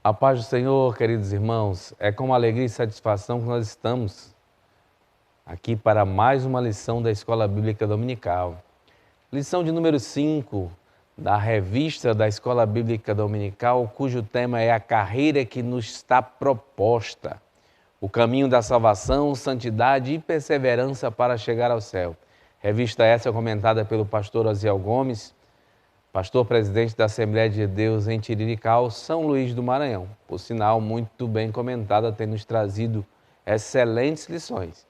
A paz do Senhor, queridos irmãos, é com alegria e satisfação que nós estamos aqui para mais uma lição da Escola Bíblica Dominical. Lição de número 5 da revista da Escola Bíblica Dominical, cujo tema é a carreira que nos está proposta, o caminho da salvação, santidade e perseverança para chegar ao céu. Revista essa comentada pelo pastor Osiel Gomes, pastor presidente da Assembleia de Deus em Tiriricau, São Luís do Maranhão. Por sinal, muito bem comentada, tem nos trazido excelentes lições.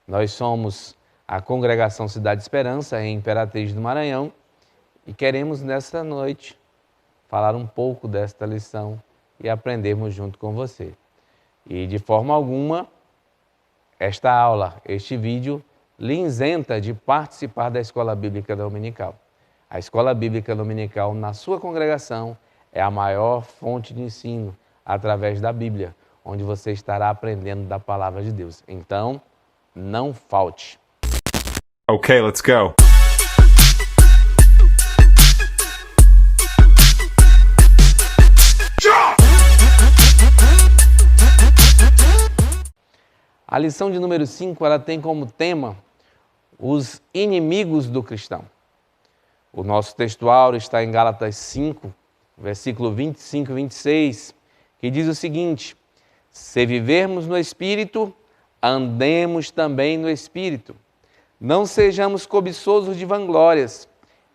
Nós somos a Congregação Cidade Esperança, em Imperatriz do Maranhão, e queremos nesta noite falar um pouco desta lição e aprendermos junto com você. E de forma alguma, esta aula, este vídeo, lhe isenta de participar da Escola Bíblica Dominical. A Escola Bíblica Dominical, na sua congregação, é a maior fonte de ensino através da Bíblia, onde você estará aprendendo da Palavra de Deus. Então, não falte. Okay, let's go. A lição de número 5, ela tem como tema os inimigos do cristão. O nosso textual está em Gálatas 5, versículo 25 e 26, que diz o seguinte: se vivermos no Espírito, andemos também no Espírito. Não sejamos cobiçosos de vanglórias,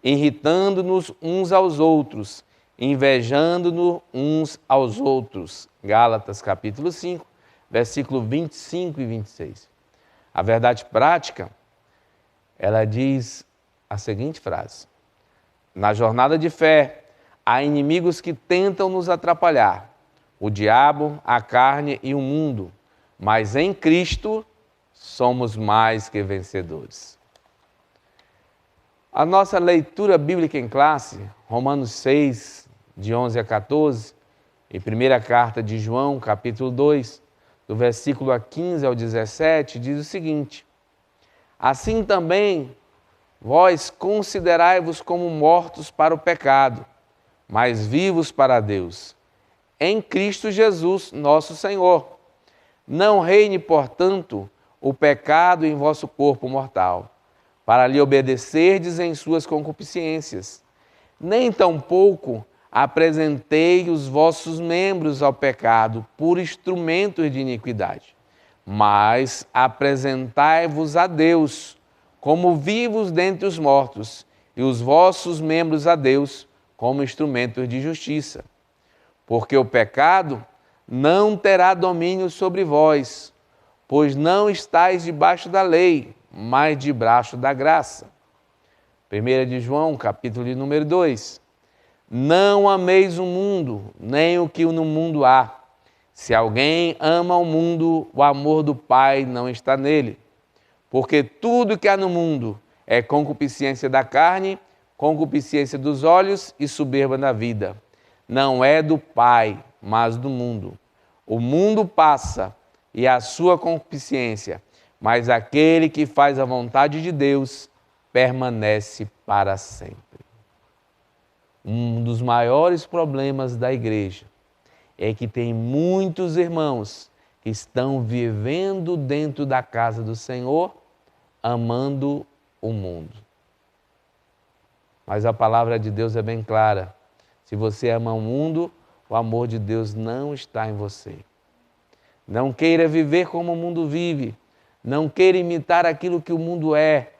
irritando-nos uns aos outros, invejando-nos uns aos outros. Gálatas capítulo 5, versículo 25 e 26. A verdade prática, ela diz a seguinte frase: na jornada de fé, há inimigos que tentam nos atrapalhar, o diabo, a carne e o mundo, mas em Cristo somos mais que vencedores. A nossa leitura bíblica em classe, Romanos 6, de 11 a 14, e primeira carta de João, capítulo 2, do versículo 15 ao 17, diz o seguinte: assim também vós considerai-vos como mortos para o pecado, mas vivos para Deus, em Cristo Jesus, nosso Senhor. Não reine, portanto, o pecado em vosso corpo mortal, para lhe obedecerdes em suas concupiscências. Nem tampouco apresentei os vossos membros ao pecado por instrumentos de iniquidade, mas apresentai-vos a Deus como vivos dentre os mortos, e os vossos membros a Deus como instrumentos de justiça. Porque o pecado não terá domínio sobre vós, pois não estáis debaixo da lei, mas debaixo da graça. 1 de João, capítulo de número 2. Não ameis o mundo, nem o que no mundo há. Se alguém ama o mundo, o amor do Pai não está nele. Porque tudo que há no mundo é concupiscência da carne, concupiscência dos olhos e soberba da vida. Não é do Pai, mas do mundo. O mundo passa e a sua concupiscência, mas aquele que faz a vontade de Deus permanece para sempre. Um dos maiores problemas da igreja é que tem muitos irmãos que estão vivendo dentro da casa do Senhor, amando o mundo. Mas a palavra de Deus é bem clara. Se você ama o mundo, o amor de Deus não está em você. Não queira viver como o mundo vive. Não queira imitar aquilo que o mundo é.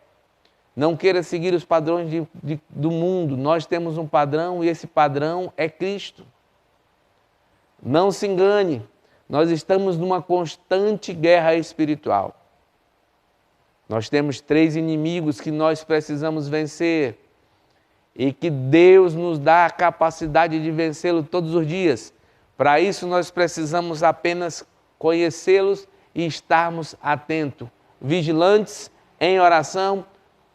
Não queira seguir os padrões do mundo. Nós temos um padrão e esse padrão é Cristo. Não se engane. Nós estamos numa constante guerra espiritual. Nós temos 3 inimigos que nós precisamos vencer e que Deus nos dá a capacidade de vencê-lo todos os dias. Para isso nós precisamos apenas conhecê-los e estarmos atentos, vigilantes em oração,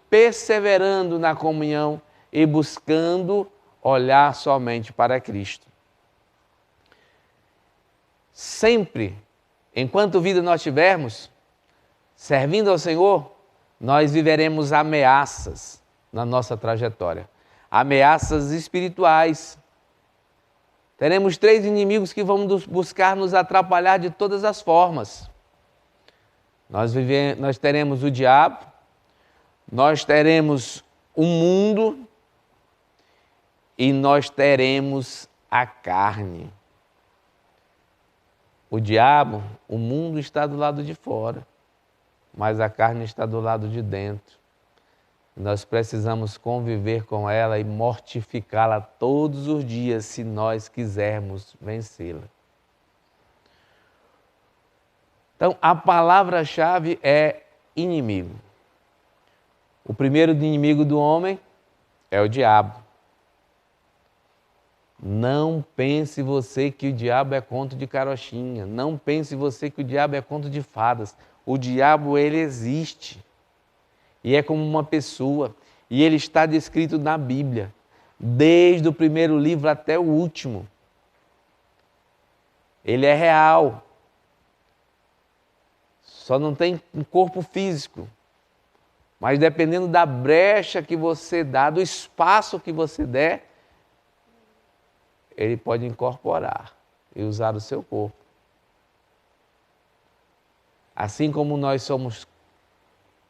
perseverando na comunhão e buscando olhar somente para Cristo. Sempre, enquanto vida nós tivermos, servindo ao Senhor, nós viveremos ameaças na nossa trajetória. Ameaças espirituais. Teremos 3 inimigos que vão buscar nos atrapalhar de todas as formas. Nós teremos o diabo, nós teremos o mundo e nós teremos a carne. O diabo, o mundo está do lado de fora, mas a carne está do lado de dentro. Nós precisamos conviver com ela e mortificá-la todos os dias se nós quisermos vencê-la. Então, a palavra-chave é inimigo. O primeiro inimigo do homem é o diabo. Não pense você que o diabo é conto de carochinha. Não pense você que o diabo é conto de fadas. O diabo, ele existe. E é como uma pessoa. E ele está descrito na Bíblia. Desde o primeiro livro até o último. Ele é real. Só não tem um corpo físico. Mas dependendo da brecha que você dá, do espaço que você der, ele pode incorporar e usar o seu corpo. Assim como nós somos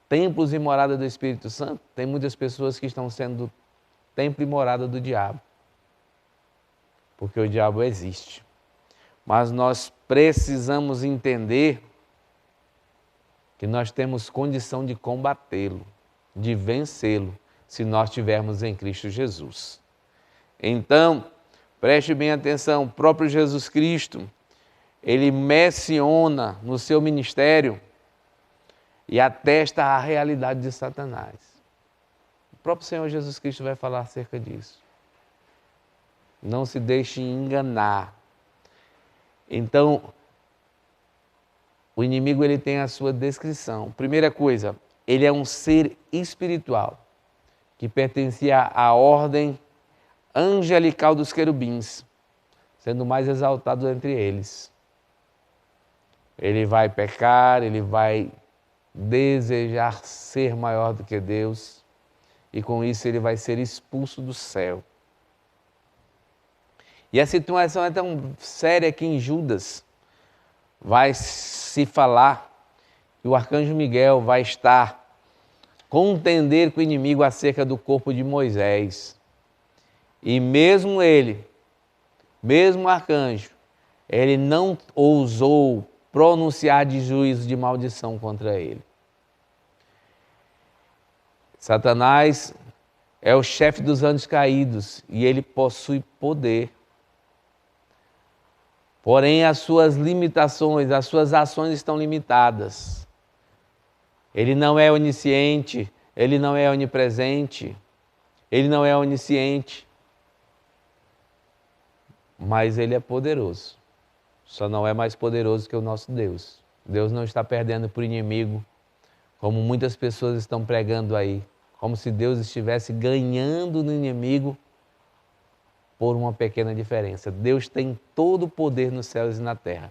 templos e morada do Espírito Santo, tem muitas pessoas que estão sendo templo e morada do diabo. Porque o diabo existe. Mas nós precisamos entender que nós temos condição de combatê-lo, de vencê-lo, se nós estivermos em Cristo Jesus. Então, preste bem atenção, o próprio Jesus Cristo, ele menciona no seu ministério e atesta a realidade de Satanás. O próprio Senhor Jesus Cristo vai falar acerca disso. Não se deixe enganar. Então, o inimigo, ele tem a sua descrição. Primeira coisa, ele é um ser espiritual que pertencia à ordem angelical dos querubins, sendo o mais exaltado entre eles. Ele vai pecar, ele vai desejar ser maior do que Deus e com isso ele vai ser expulso do céu. E a situação é tão séria que em Judas vai se falar que o arcanjo Miguel vai estar contender com o inimigo acerca do corpo de Moisés. E mesmo ele, mesmo o arcanjo, ele não ousou pronunciar de juízo de maldição contra ele. Satanás é o chefe dos anjos caídos e ele possui poder. Porém, as suas limitações, as suas ações estão limitadas. Ele não é onisciente, ele não é onipresente, ele não é onisciente. Mas ele é poderoso. Só não é mais poderoso que o nosso Deus. Deus não está perdendo por inimigo, como muitas pessoas estão pregando aí. Como se Deus estivesse ganhando no inimigo por uma pequena diferença. Deus tem todo o poder nos céus e na terra.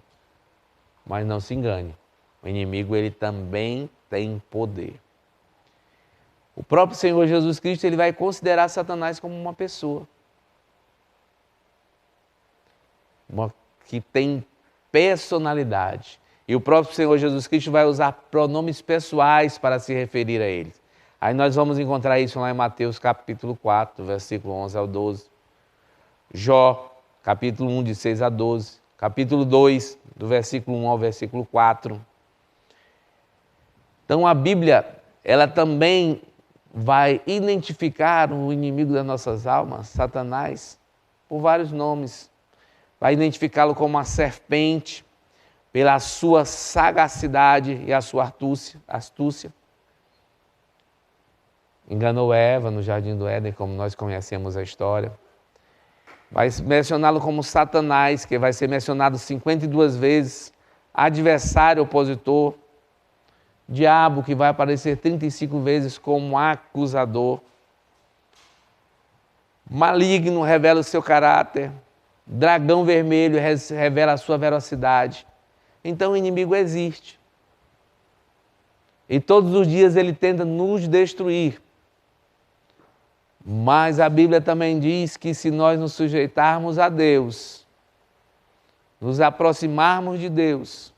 Mas não se engane, o inimigo, ele também tem poder. O próprio Senhor Jesus Cristo, ele vai considerar Satanás como uma pessoa. Que tem personalidade. E o próprio Senhor Jesus Cristo vai usar pronomes pessoais para se referir a ele. Aí nós vamos encontrar isso lá em Mateus capítulo 4, versículo 11 ao 12. Jó, capítulo 1, de 6 a 12. Capítulo 2, do versículo 1 ao versículo 4. Então a Bíblia, ela também vai identificar o inimigo das nossas almas, Satanás, por vários nomes. Vai identificá-lo como uma serpente, pela sua sagacidade e a sua astúcia. Enganou Eva no jardim do Éden, como nós conhecemos a história. Vai mencioná-lo como Satanás, que vai ser mencionado 52 vezes, adversário, opositor. Diabo, que vai aparecer 35 vezes como acusador. Maligno, revela o seu caráter. Dragão vermelho, revela a sua velocidade. Então o inimigo existe. E todos os dias ele tenta nos destruir. Mas a Bíblia também diz que se nós nos sujeitarmos a Deus, nos aproximarmos de Deus,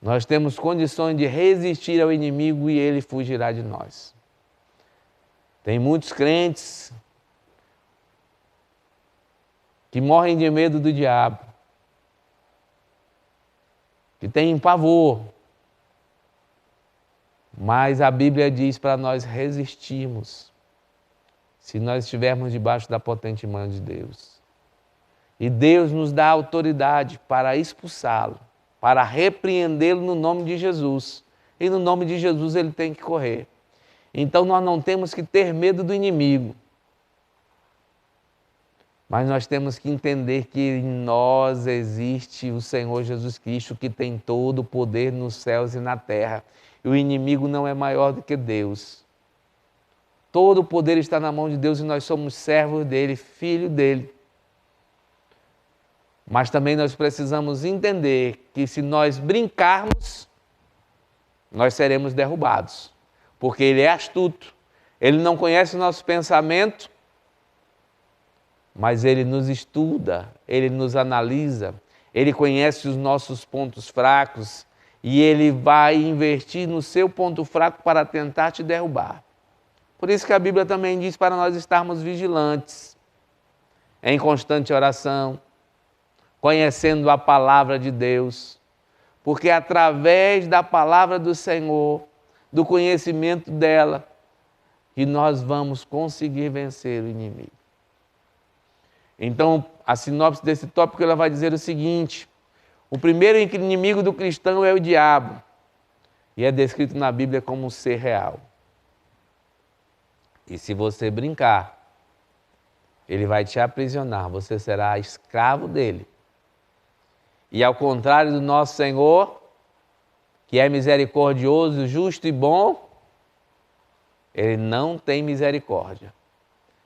nós temos condições de resistir ao inimigo e ele fugirá de nós. Tem muitos crentes que morrem de medo do diabo, que têm pavor, mas a Bíblia diz para nós resistirmos, se nós estivermos debaixo da potente mão de Deus. E Deus nos dá autoridade para expulsá-lo, para repreendê-lo no nome de Jesus. E no nome de Jesus ele tem que correr. Então nós não temos que ter medo do inimigo, mas nós temos que entender que em nós existe o Senhor Jesus Cristo, que tem todo o poder nos céus e na terra. E o inimigo não é maior do que Deus. Todo o poder está na mão de Deus e nós somos servos dele, filho dele. Mas também nós precisamos entender que se nós brincarmos, nós seremos derrubados. Porque ele é astuto, ele não conhece o nosso pensamento, mas ele nos estuda, ele nos analisa, ele conhece os nossos pontos fracos e ele vai investir no seu ponto fraco para tentar te derrubar. Por isso que a Bíblia também diz para nós estarmos vigilantes, em constante oração, conhecendo a palavra de Deus, porque através da palavra do Senhor, do conhecimento dela, que nós vamos conseguir vencer o inimigo. Então, a sinopse desse tópico ela vai dizer o seguinte: o primeiro inimigo do cristão é o diabo, e é descrito na Bíblia como um ser real. E se você brincar, ele vai te aprisionar, você será escravo dele. E ao contrário do nosso Senhor, que é misericordioso, justo e bom, ele não tem misericórdia.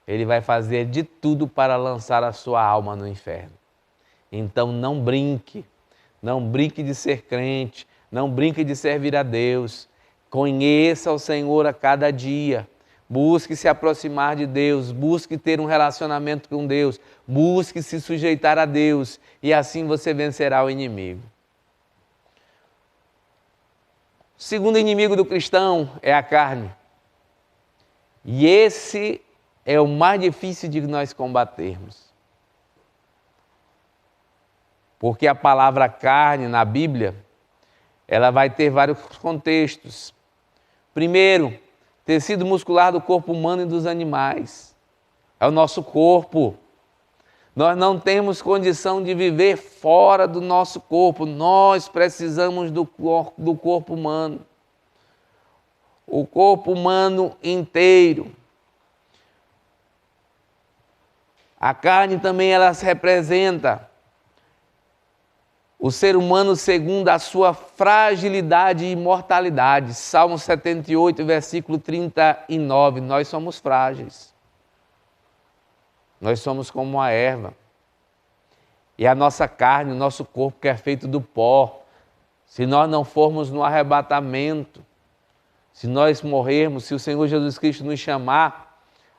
Ele vai fazer de tudo para lançar a sua alma no inferno. Então não brinque de ser crente, não brinque de servir a Deus. Conheça o Senhor a cada dia. Busque se aproximar de Deus, busque ter um relacionamento com Deus, busque se sujeitar a Deus e assim você vencerá o inimigo. O segundo inimigo do cristão é a carne. E esse é o mais difícil de nós combatermos. Porque a palavra carne na Bíblia, ela vai ter vários contextos. Primeiro, tecido muscular do corpo humano e dos animais. É o nosso corpo. Nós não temos condição de viver fora do nosso corpo. Nós precisamos do corpo humano. O corpo humano inteiro. A carne também ela representa o ser humano segundo a sua fragilidade e mortalidade. Salmo 78, versículo 39. Nós somos frágeis. Nós somos como uma erva. E a nossa carne, o nosso corpo que é feito do pó, se nós não formos no arrebatamento, se nós morrermos, se o Senhor Jesus Cristo nos chamar,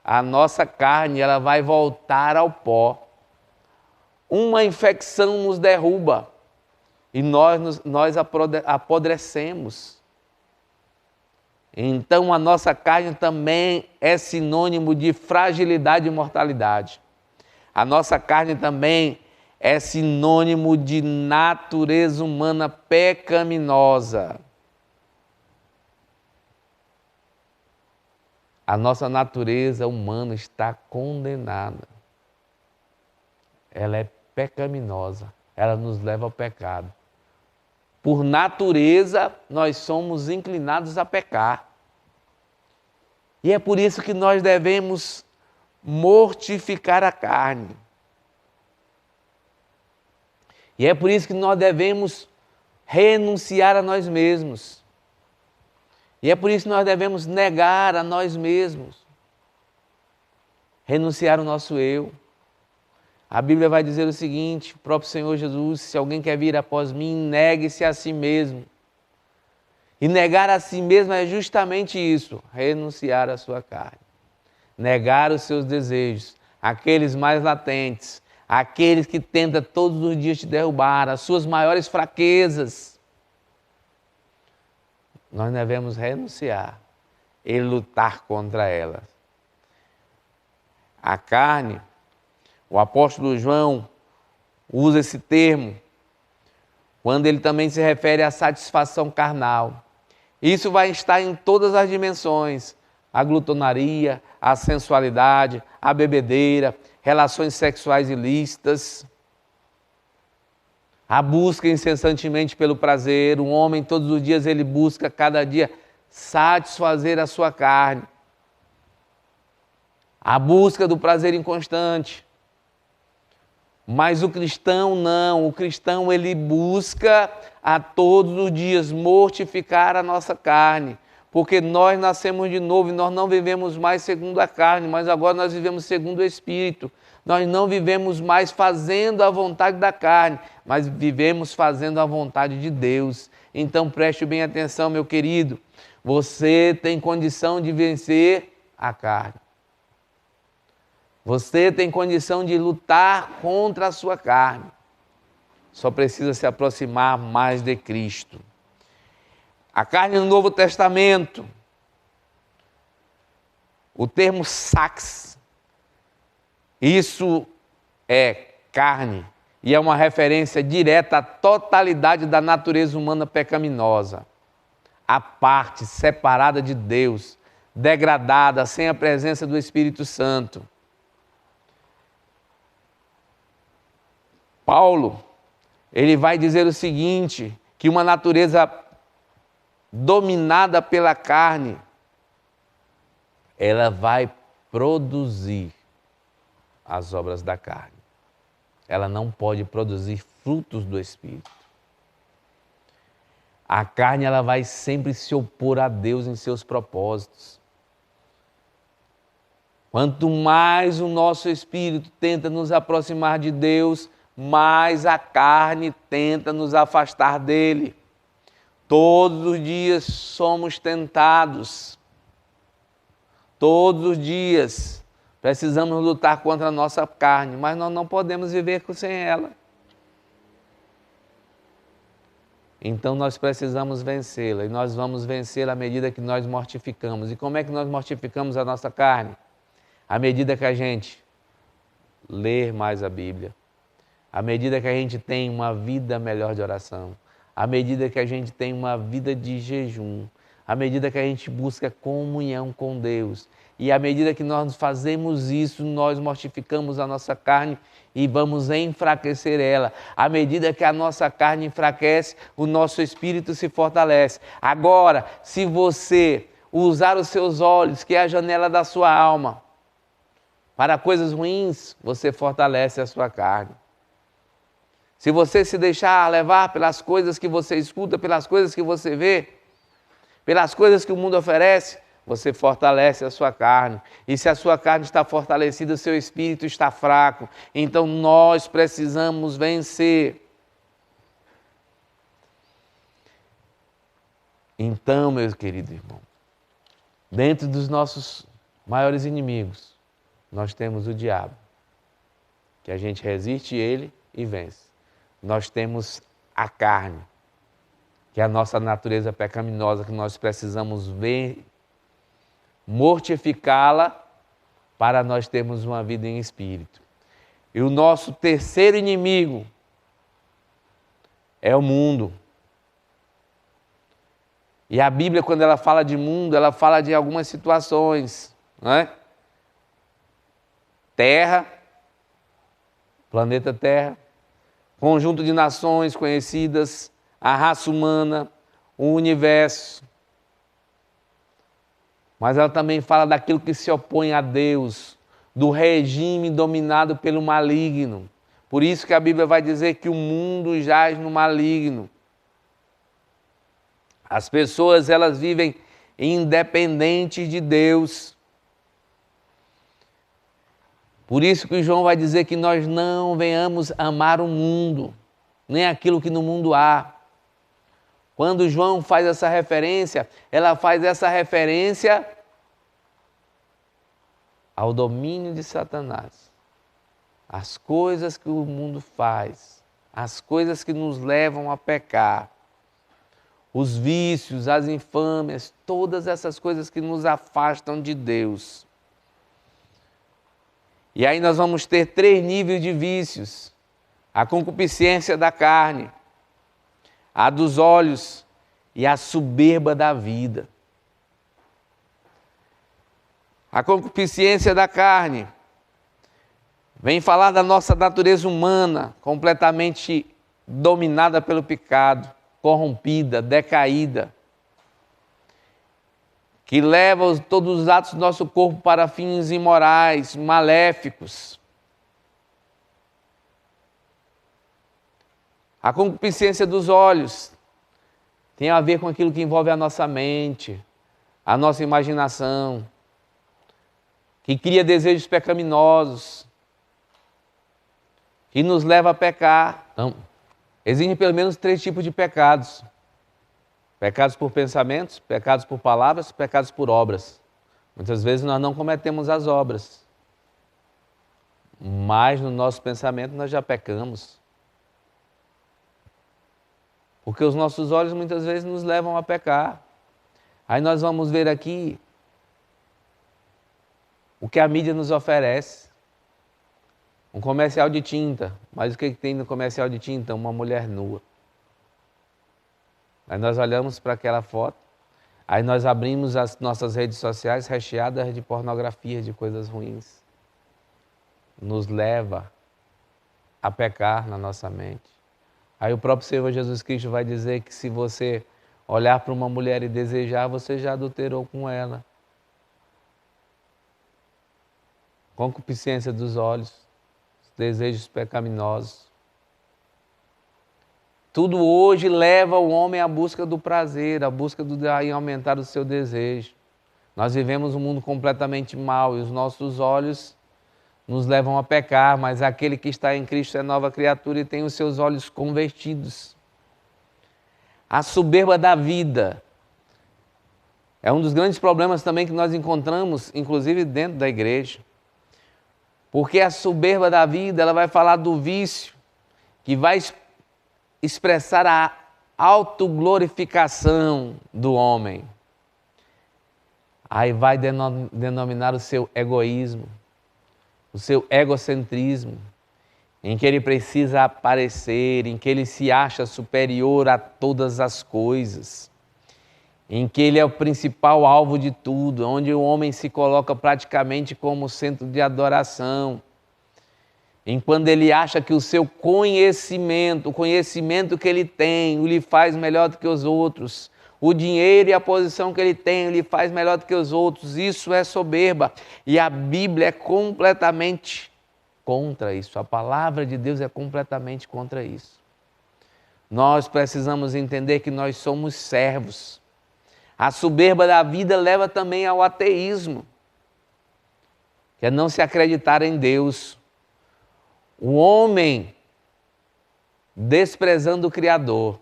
a nossa carne ela vai voltar ao pó. Uma infecção nos derruba e nós apodrecemos. Então a nossa carne também é sinônimo de fragilidade e mortalidade. A nossa carne também é sinônimo de natureza humana pecaminosa. A nossa natureza humana está condenada. Ela é pecaminosa, ela nos leva ao pecado. Por natureza, nós somos inclinados a pecar. E é por isso que nós devemos mortificar a carne. E é por isso que nós devemos renunciar a nós mesmos. E é por isso que nós devemos negar a nós mesmos. Renunciar o nosso eu. A Bíblia vai dizer o seguinte, o próprio Senhor Jesus: se alguém quer vir após mim, negue-se a si mesmo. E negar a si mesmo é justamente isso, renunciar à sua carne. Negar os seus desejos, aqueles mais latentes, aqueles que tentam todos os dias te derrubar, as suas maiores fraquezas. Nós devemos renunciar e lutar contra elas. A carne, o apóstolo João usa esse termo quando ele também se refere à satisfação carnal. Isso vai estar em todas as dimensões: a glutonaria, a sensualidade, a bebedeira, relações sexuais ilícitas, a busca incessantemente pelo prazer. O homem, todos os dias, ele busca cada dia satisfazer a sua carne. A busca do prazer inconstante. Mas o cristão não, o cristão ele busca a todos os dias mortificar a nossa carne, porque nós nascemos de novo e nós não vivemos mais segundo a carne, mas agora nós vivemos segundo o Espírito. Nós não vivemos mais fazendo a vontade da carne, mas vivemos fazendo a vontade de Deus. Então preste bem atenção, meu querido, você tem condição de vencer a carne. Você tem condição de lutar contra a sua carne. Só precisa se aproximar mais de Cristo. A carne no Novo Testamento, o termo sax, isso é carne e é uma referência direta à totalidade da natureza humana pecaminosa. A parte separada de Deus, degradada, sem a presença do Espírito Santo. Paulo, ele vai dizer o seguinte, que uma natureza dominada pela carne, ela vai produzir as obras da carne. Ela não pode produzir frutos do Espírito. A carne, ela vai sempre se opor a Deus em seus propósitos. Quanto mais o nosso espírito tenta nos aproximar de Deus, mais a carne tenta nos afastar dele. Todos os dias somos tentados. Todos os dias precisamos lutar contra a nossa carne, mas nós não podemos viver sem ela. Então nós precisamos vencê-la, e nós vamos vencê-la à medida que nós mortificamos. E como é que nós mortificamos a nossa carne? À medida que a gente ler mais a Bíblia, à medida que a gente tem uma vida melhor de oração, à medida que a gente tem uma vida de jejum, à medida que a gente busca comunhão com Deus, e à medida que nós fazemos isso, nós mortificamos a nossa carne e vamos enfraquecer ela. À medida que a nossa carne enfraquece, o nosso espírito se fortalece. Agora, se você usar os seus olhos, que é a janela da sua alma, para coisas ruins, você fortalece a sua carne. Se você se deixar levar pelas coisas que você escuta, pelas coisas que você vê, pelas coisas que o mundo oferece, você fortalece a sua carne. E se a sua carne está fortalecida, o seu espírito está fraco. Então nós precisamos vencer. Então, meu querido irmão, dentro dos nossos maiores inimigos, nós temos o diabo, que a gente resiste ele e vence. Nós temos a carne, que é a nossa natureza pecaminosa, que nós precisamos ver, mortificá-la, para nós termos uma vida em espírito. E o nosso terceiro inimigo é o mundo. E a Bíblia, quando ela fala de mundo, ela fala de algumas situações, não é? Terra, planeta Terra, conjunto de nações conhecidas, a raça humana, o universo. Mas ela também fala daquilo que se opõe a Deus, do regime dominado pelo maligno. Por isso que a Bíblia vai dizer que o mundo jaz no maligno. As pessoas, elas vivem independentes de Deus. Por isso que João vai dizer que nós não venhamos amar o mundo, nem aquilo que no mundo há. Quando João faz essa referência, ela faz essa referência ao domínio de Satanás. as coisas que o mundo faz, as coisas que nos levam a pecar, os vícios, as infâmias, todas essas coisas que nos afastam de Deus. E aí nós vamos ter 3 níveis de vícios: a concupiscência da carne, a dos olhos e a soberba da vida. A concupiscência da carne vem falar da nossa natureza humana, completamente dominada pelo pecado, corrompida, decaída, que leva todos os atos do nosso corpo para fins imorais, maléficos. A concupiscência dos olhos tem a ver com aquilo que envolve a nossa mente, a nossa imaginação, que cria desejos pecaminosos, que nos leva a pecar. Então, existem pelo menos 3 tipos de pecados: pecados por pensamentos, pecados por palavras, pecados por obras. Muitas vezes nós não cometemos as obras, mas no nosso pensamento nós já pecamos. Porque os nossos olhos muitas vezes nos levam a pecar. Aí nós vamos ver aqui o que a mídia nos oferece. Um comercial de tinta. Mas o que tem no comercial de tinta? Uma mulher nua. Aí nós olhamos para aquela foto, aí nós abrimos as nossas redes sociais recheadas de pornografia, de coisas ruins. Nos leva a pecar na nossa mente. Aí o próprio Senhor Jesus Cristo vai dizer que se você olhar para uma mulher e desejar, você já adulterou com ela. Concupiscência dos olhos, desejos pecaminosos. Tudo hoje leva o homem à busca do prazer, à busca em aumentar o seu desejo. Nós vivemos um mundo completamente mau e os nossos olhos nos levam a pecar, mas aquele que está em Cristo é nova criatura e tem os seus olhos convertidos. A soberba da vida é um dos grandes problemas também que nós encontramos, inclusive dentro da igreja. Porque a soberba da vida, ela vai falar do vício, que vai expressar a autoglorificação do homem. Aí vai denominar o seu egoísmo, o seu egocentrismo, em que ele precisa aparecer, em que ele se acha superior a todas as coisas, em que ele é o principal alvo de tudo, onde o homem se coloca praticamente como centro de adoração, enquanto ele acha que o seu conhecimento, o conhecimento que ele tem, o lhe faz melhor do que os outros, o dinheiro e a posição que ele tem, lhe faz melhor do que os outros. Isso é soberba. E a Bíblia é completamente contra isso. A palavra de Deus é completamente contra isso. Nós precisamos entender que nós somos servos. A soberba da vida leva também ao ateísmo, que é não se acreditar em Deus. O homem desprezando o Criador,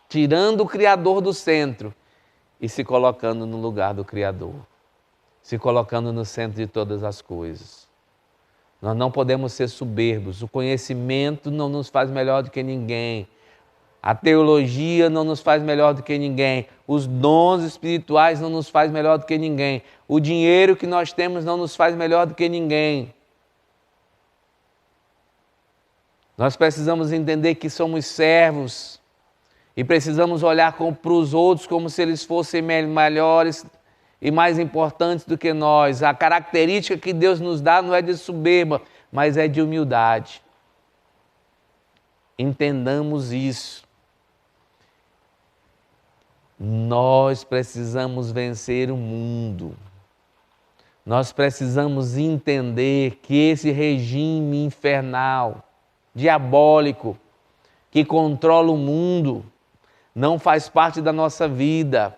tirando o Criador do centro e se colocando no lugar do Criador, se colocando no centro de todas as coisas. Nós não podemos ser soberbos. O conhecimento não nos faz melhor do que ninguém. A teologia não nos faz melhor do que ninguém. Os dons espirituais não nos faz melhor do que ninguém. O dinheiro que nós temos não nos faz melhor do que ninguém. Nós precisamos entender que somos servos e precisamos olhar para os outros como se eles fossem melhores e mais importantes do que nós. A característica que Deus nos dá não é de soberba, mas é de humildade. Entendamos isso. Nós precisamos vencer o mundo. Nós precisamos entender que esse regime infernal, diabólico, que controla o mundo, não faz parte da nossa vida.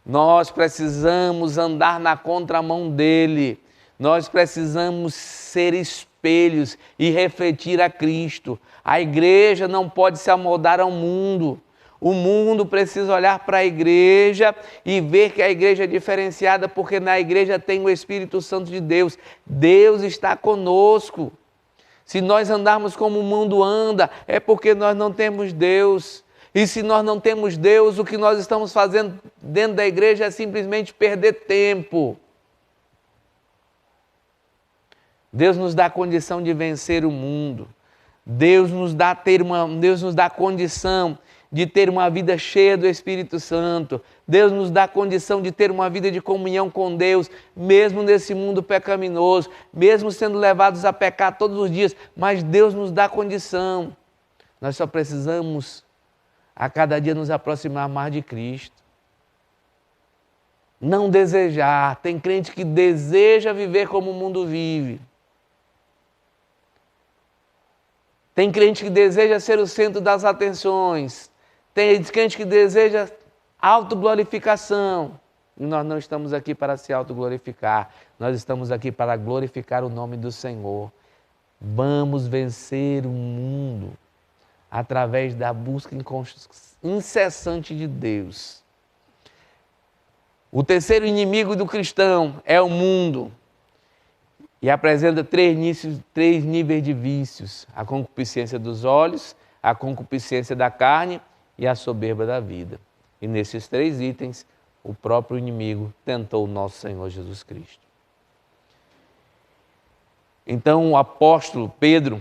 Nós precisamos andar na contramão dele. Nós precisamos ser espelhos e refletir a Cristo. A igreja não pode se amoldar ao mundo. O mundo precisa olhar para a igreja e ver que a igreja é diferenciada, porque na igreja tem o Espírito Santo de Deus. Deus está conosco. Se nós andarmos como o mundo anda, é porque nós não temos Deus. E se nós não temos Deus, o que nós estamos fazendo dentro da igreja é simplesmente perder tempo. Deus nos dá a condição de vencer o mundo. Deus nos dá a condição de ter uma vida cheia do Espírito Santo. Deus nos dá a condição de ter uma vida de comunhão com Deus, mesmo nesse mundo pecaminoso, mesmo sendo levados a pecar todos os dias, mas Deus nos dá a condição. Nós só precisamos a cada dia nos aproximar mais de Cristo. Não desejar. Tem crente que deseja viver como o mundo vive. Tem crente que deseja ser o centro das atenções. Tem crente que deseja autoglorificação. E nós não estamos aqui para se autoglorificar. Nós estamos aqui para glorificar o nome do Senhor. Vamos vencer o mundo através da busca incessante de Deus. O terceiro inimigo do cristão é o mundo. E apresenta três níveis de vícios: a concupiscência dos olhos, a concupiscência da carne e a soberba da vida. E nesses três itens, o próprio inimigo tentou o nosso Senhor Jesus Cristo. Então o apóstolo Pedro,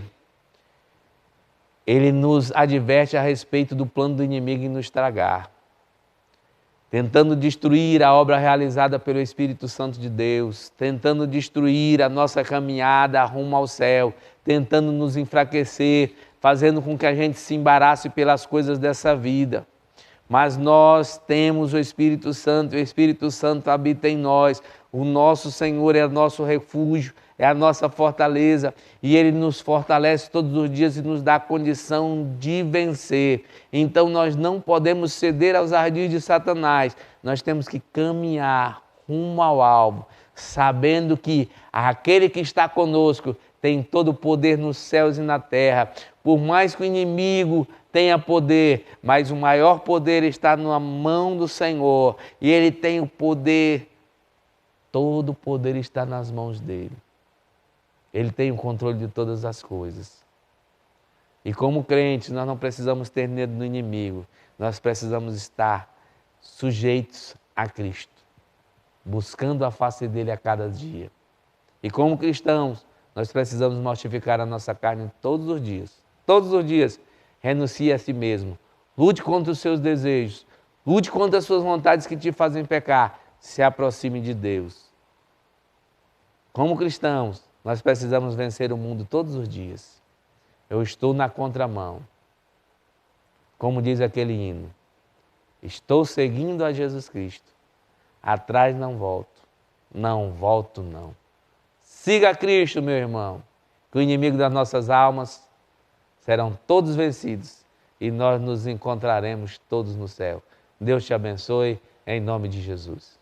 ele nos adverte a respeito do plano do inimigo em nos tragar, tentando destruir a obra realizada pelo Espírito Santo de Deus, tentando destruir a nossa caminhada rumo ao céu, tentando nos enfraquecer, fazendo com que a gente se embarace pelas coisas dessa vida. Mas nós temos o Espírito Santo, o Espírito Santo habita em nós, o nosso Senhor é o nosso refúgio, é a nossa fortaleza, e Ele nos fortalece todos os dias e nos dá a condição de vencer. Então nós não podemos ceder aos ardis de Satanás, nós temos que caminhar rumo ao alvo, sabendo que aquele que está conosco tem todo o poder nos céus e na terra. Por mais que o inimigo tenha poder, mas o maior poder está na mão do Senhor, e Ele tem o poder, todo o poder está nas mãos dEle. Ele tem o controle de todas as coisas. E como crentes, nós não precisamos ter medo do inimigo. Nós precisamos estar sujeitos a Cristo, buscando a face dele a cada dia. E como cristãos, nós precisamos mortificar a nossa carne todos os dias. Todos os dias, renuncie a si mesmo. Lute contra os seus desejos. Lute contra as suas vontades que te fazem pecar. Se aproxime de Deus. Como cristãos, nós precisamos vencer o mundo todos os dias. Eu estou na contramão. Como diz aquele hino, estou seguindo a Jesus Cristo. Atrás não volto. Não volto, não. Siga a Cristo, meu irmão, que o inimigo das nossas almas serão todos vencidos e nós nos encontraremos todos no céu. Deus te abençoe, em nome de Jesus.